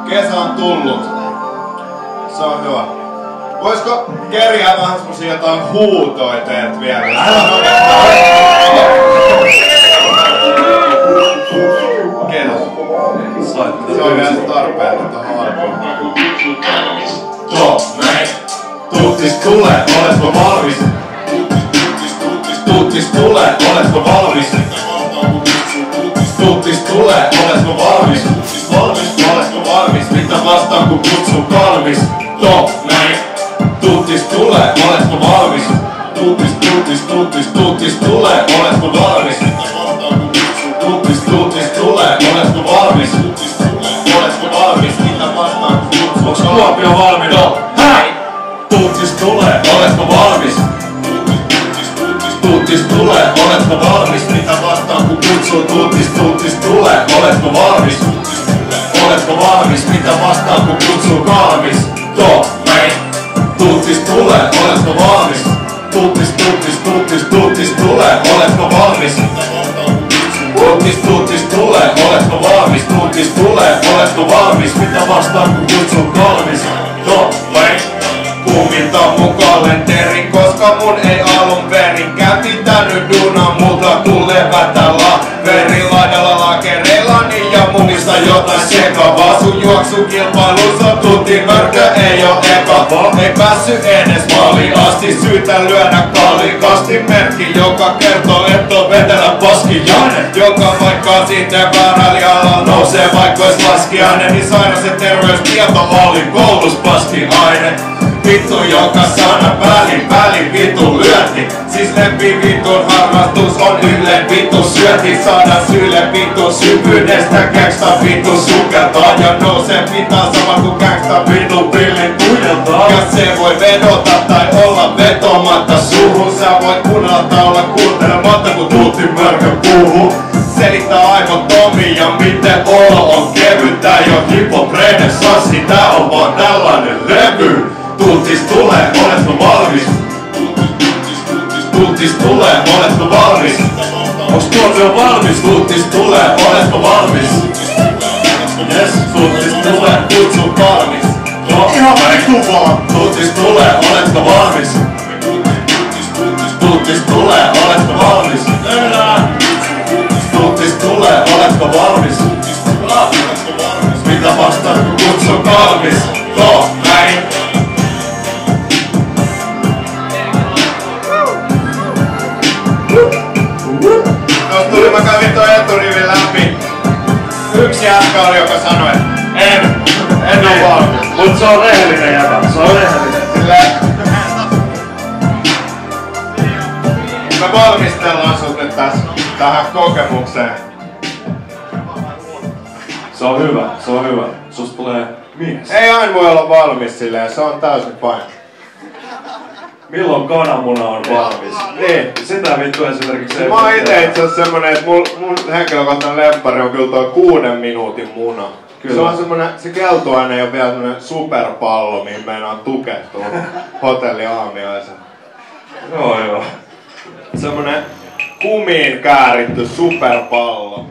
Kesä on tullut. Se on hyvä. Voisiko kerjää vähän semmosia jotain huutoja teet vielä? Kiitos. Se on vielä tarpeen tähän alkuun. Näin. Tuttis tulee, oletko valmis? Tuttis tulee, oletko valmis? Tuttis tulee, oletko valmis? Oletko valmis? Mitä vastaan kun kutsun kalmis? Näin. Tuttis tulee, oletko valmis? Tuttis tulee, oletko valmis? Tuttis tulee, oletko valmis? Oletko valmis? Mitä vastaan kun kutsun kalmis? Onks Kuopio valmiina? Hei! Tuttis tulee, oletko valmis? Tuttis tulee, oletko valmis? Mitä vastaan kun kutsuu? Tuttis tulee, oletko valmis? Oletko valmis? Mitä vastaan kun kutsuu kalmis? Näin. Tuttis tulee, oletko valmis? Tuttis tulee, oletko valmis? Tuttis tulee, oletko valmis? Tuttis tulee, oletko valmis? Mitä vastaan kun kutsuu kalmis? Näin. Kuuminta mun kalenterin, koska mun ei alun perin pitänyt duunaa, mutta tulee vätällä verilaidalla lakereillani ja munista jotain sekavaa. Sun juoksukilpailussa tutin mörkö ei oo eka. Ei päässy edes maaliin asti, syytä lyödä kallikasti. Merkki, joka kertoo, et on vetelä paskijainen, joka vaikka siitä väärälialalla nousee vaikka ois laskiainen. Niin sairas se terveystieto oli kouluspasti-aine. Vittu joka sana väli vittu lyönti. Siis lempi vitun harrastus on ylleen vittu syöti. Saadaan sylle vittu syvyydestä gangsta vittu sukeltaa. Ja nousee pitää sama ku gangsta vittu pillit tuijeltaa. Ja se voi vedota tai olla vetomatta suhun. Sä voit kuunnella tai olla kuuntelematta kun tuutin mörkö puhuu. Selittää aivottomia miten olo on kevyt. Tää ei oo hippo-renesassi, tää on vaan tällainen levy. Tuttis tulee, oletko valmis? Tuttis tulee, oletko valmis? Onks Kuopio valmis? Tuttis tulee, oletko valmis? Yes, tuttis tulee, kutsun valmis. Ihan väli kuvaa. Tuttis tulee, oletko valmis? Tuttis tulee, oletko valmis? Tuttis tulee, oletko valmis? Mitä vastaan kun kutsun kalmis? Näin. Mä kävin toi eturivin läpi. Yksi jätkä oli, joka sanoi, en oo valmis. Mut se on rehellinen jäbä, se on rehellinen. Silleen... Me valmistellaan sut nyt tähän kokemukseen. Se on hyvä. Susta tulee mies. Ei aina voi olla valmis silleen, se on täysin fine. Milloin kananmuna on valmis? Niin. Sitä vittu esimerkiksi ei... Mä oon ite itse asiassa semmonen, että mun henkilökohtainen lemppari on kyllä toi 6 minuutin muna. Kyllä. Se on semmonen, se keltuainen on vielä semmonen superpallo, mihin meinaan tukehtua hotelliaamiaisen. Joo. Semmonen kumiin kääritty superpallo.